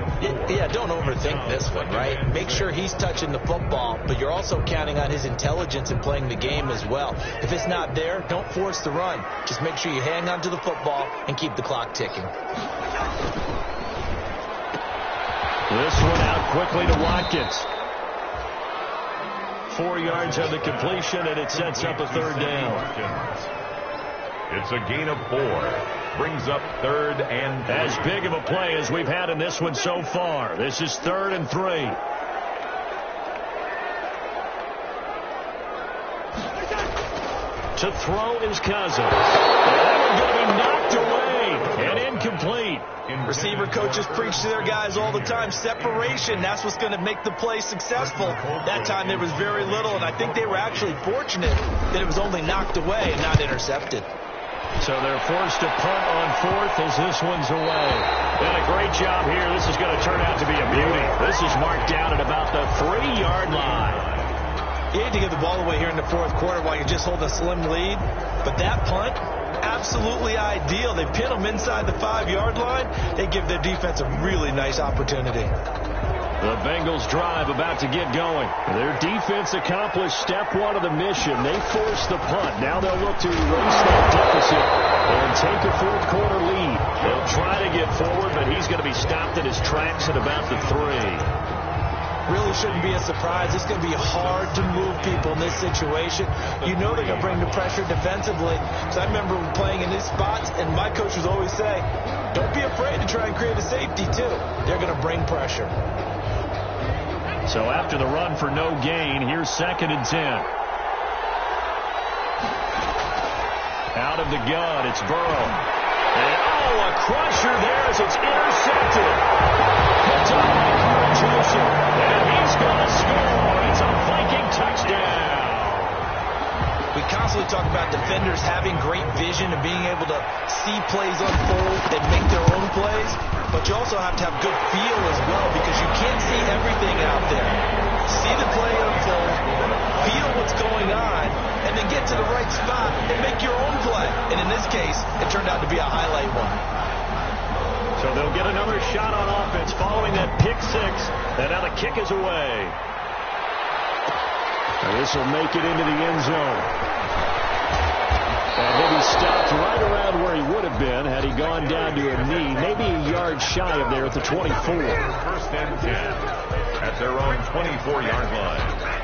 [SPEAKER 3] Yeah, don't overthink this one, right? Make sure he's touching the football, but you're also counting on his intelligence in playing the game as well. If it's not there, don't force the run. Just make sure you hang on to the football and keep the clock ticking.
[SPEAKER 1] This one out quickly to Watkins. 4 yards on the completion, and it sets up a 3rd down.
[SPEAKER 2] It's a gain of 4. Brings up 3rd and 3.
[SPEAKER 1] As big of a play as we've had in this one so far. This is 3rd and 3. To throw is Cousins. And that one's going to be knocked away and incomplete.
[SPEAKER 3] Receiver coaches preach to their guys all the time. Separation, that's what's going to make the play successful. That time there was very little, and I think they were actually fortunate that it was only knocked away and not intercepted.
[SPEAKER 1] So they're forced to punt on 4th as this one's away. And a great job here. This is going to turn out to be a beauty. This is marked down at about the 3-yard line.
[SPEAKER 3] You hate to give the ball away here in the 4th quarter while you're just holding a slim lead, but that punt, absolutely ideal. They pin them inside the 5-yard line. They give their defense a really nice opportunity.
[SPEAKER 1] The Bengals drive about to get going. Their defense accomplished step 1 of the mission. They forced the punt. Now they'll look to erase that deficit and take a 4th quarter lead. They'll try to get forward, but he's going to be stopped in his tracks at about the 3.
[SPEAKER 3] Really shouldn't be a surprise. It's going to be hard to move people in this situation. You know they're going to bring the pressure defensively. So I remember playing in these spots, and my coach would always say, don't be afraid to try and create a safety, too. They're going to bring pressure.
[SPEAKER 1] So after the run for no gain, here's 2nd and 10. Out of the gun, it's Burrow. And, a crusher there as it's intercepted. It's up by Carter, and he's going to score. It's a Viking touchdown.
[SPEAKER 3] We constantly talk about defenders having great vision and being able to see plays unfold and make their own plays, but you also have to have good feel as well because you can't see everything out there. See the play unfold, feel what's going on, and then get to the right spot and make your own play. And in this case, it turned out to be a highlight one.
[SPEAKER 1] So they'll get another shot on offense following that pick 6, and now the kick is away. And this will make it into the end zone. And he'll be stopped right around where he would have been had he gone down to a knee, maybe a yard shy of there at the 24.
[SPEAKER 2] 1st and 10 at their own 24-yard line.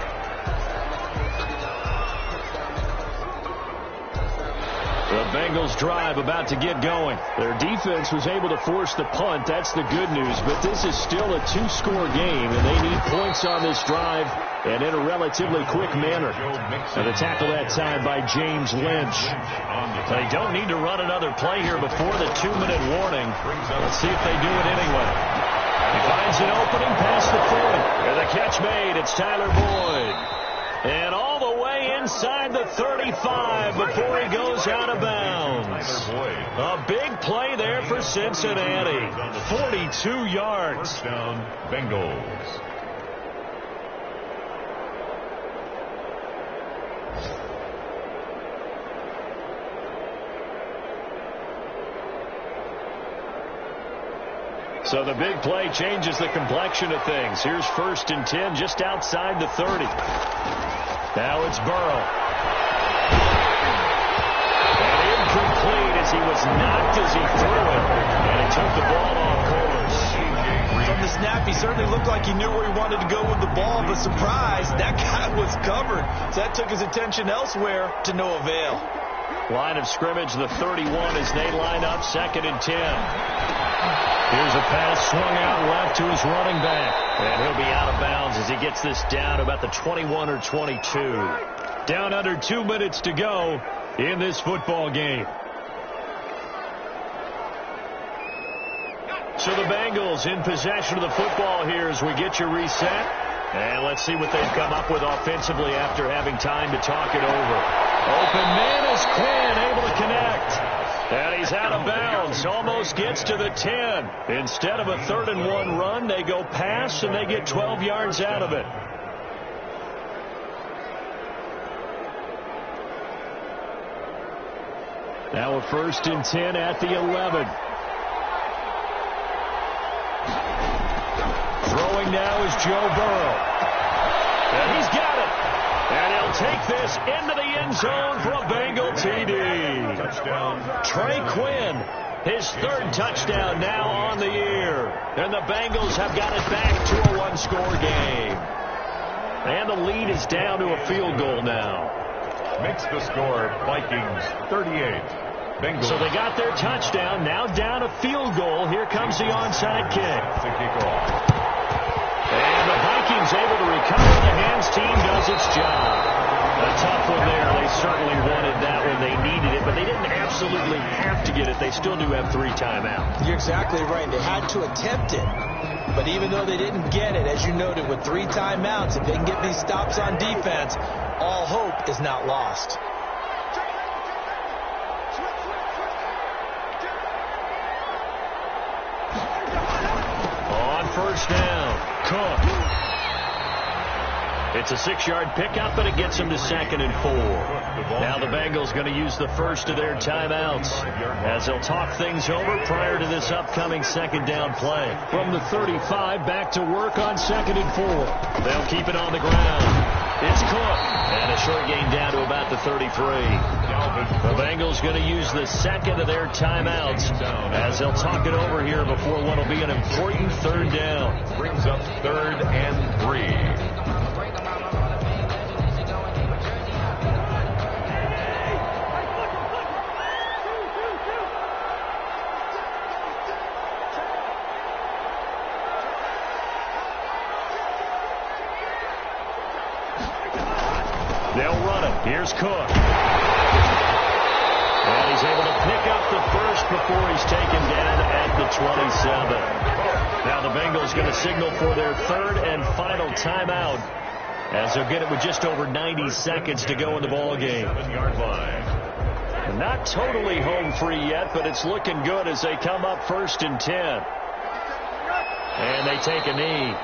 [SPEAKER 1] The Bengals drive about to get going. Their defense was able to force the punt. That's the good news. But this is still a 2-score game, and they need points on this drive and in a relatively quick manner. And the tackle that time by James Lynch. They don't need to run another play here before the 2-minute warning. Let's see if they do it anyway. He finds an opening past the 40. And the catch made. It's Tyler Boyd. And all the way inside the 35 before he goes out of bounds. A big play there for Cincinnati. 42 yards.
[SPEAKER 2] Touchdown, Bengals.
[SPEAKER 1] So the big play changes the complexion of things. Here's 1st and 10 just outside the 30. Now it's Burrow. as he was knocked as he threw it, and he took the ball off course.
[SPEAKER 3] From the snap, he certainly looked like he knew where he wanted to go with the ball, but surprise, that guy was covered. So that took his attention elsewhere to no avail.
[SPEAKER 1] Line of scrimmage, the 31 as they line up, 2nd and 10. Here's a pass swung out left to his running back. And he'll be out of bounds as he gets this down to about the 21 or 22. Down under 2 minutes to go in this football game. So the Bengals in possession of the football here as we get you reset. And let's see what they've come up with offensively after having time to talk it over. Open man is Quinn, able to connect. And he's out of bounds, almost gets to the 10. Instead of a 3rd and 1 run, they go pass, and they get 12 yards out of it. Now a 1st and 10 at the 11. Throwing now is Joe Burrow. And he's got it. And he'll take this into the end zone for a Bengal TD.
[SPEAKER 2] Touchdown.
[SPEAKER 1] Trey Quinn, his 3rd touchdown now on the year. And the Bengals have got it back to a 1-score game. And the lead is down to a field goal now.
[SPEAKER 2] Makes the score Vikings 38. Bengals.
[SPEAKER 1] So they got their touchdown, now down a field goal. Here comes the onside kick.
[SPEAKER 2] To kick off.
[SPEAKER 1] And the Vikings able to recover. The hands team does its job. A tough one there. They certainly wanted that when they needed it, but they didn't absolutely have to get it. They still do have 3 timeouts.
[SPEAKER 3] You're exactly right. They had to attempt it. But even though they didn't get it, as you noted, with 3 timeouts, if they can get these stops on defense, all hope is not lost.
[SPEAKER 1] On 1st down, Cook. It's a 6-yard pickup, but it gets them to 2nd and 4. Now the Bengals going to use the first of their timeouts as they'll talk things over prior to this upcoming 2nd down play. From the 35 back to work on 2nd and 4. They'll keep it on the ground. It's Cook. And a short gain down to about the 33. The Bengals going to use the 2nd of their timeouts as they'll talk it over here before what will be an important 3rd down.
[SPEAKER 2] Brings up 3rd and 3.
[SPEAKER 1] They'll run it. Here's Cook. And he's able to pick up the first before he's taken down at the 27. Now the Bengals going to signal for their 3rd and final timeout as they'll get it with just over 90 seconds to go in the ball game.
[SPEAKER 2] 7-yard line.
[SPEAKER 1] Not totally home free yet, but it's looking good as they come up 1st and 10. And they take a knee.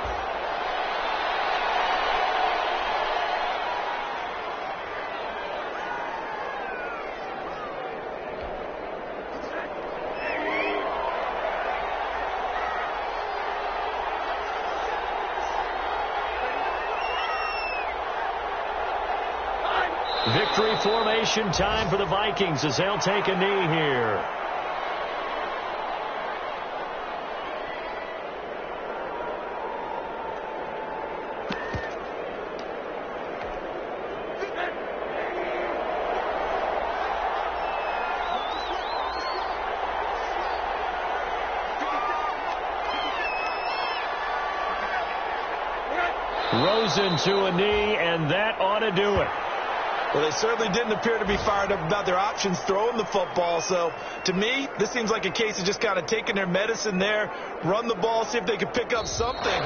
[SPEAKER 1] Victory formation time for the Vikings as they'll take a knee here. Rosen to a knee, and that ought to do it.
[SPEAKER 3] Well, they certainly didn't appear to be fired up about their options throwing the football. So, to me, this seems like a case of just kind of taking their medicine there, run the ball, see if they could pick up something.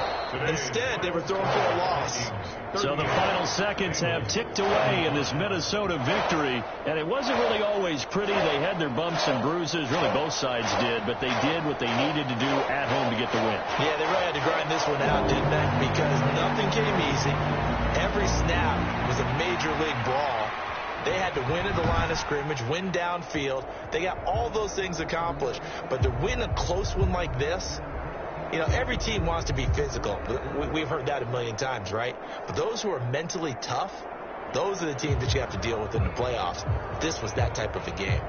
[SPEAKER 3] Instead, they were throwing for a loss.
[SPEAKER 1] So the final seconds have ticked away in this Minnesota victory, and it wasn't really always pretty. They had their bumps and bruises, really both sides did, but they did what they needed to do at home to get the win.
[SPEAKER 3] Yeah, they really had to grind this one out, didn't they? Because nothing came easy. Every snap was a major league brawl. They had to win at the line of scrimmage, win downfield. They got all those things accomplished. But to win a close one like this, you know, every team wants to be physical. We've heard that a million times, right? But those who are mentally tough, those are the teams that you have to deal with in the playoffs. This was that type of a game.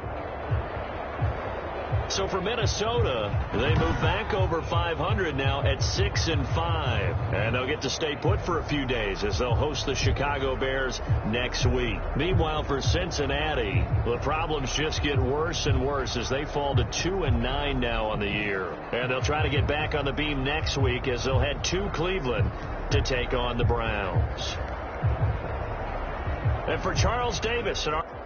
[SPEAKER 1] So for Minnesota, they move back over 500 now at 6-5. And they'll get to stay put for a few days as they'll host the Chicago Bears next week. Meanwhile, for Cincinnati, the problems just get worse and worse as they fall to 2-9 now on the year. And they'll try to get back on the beam next week as they'll head to Cleveland to take on the Browns. And for Charles Davis and our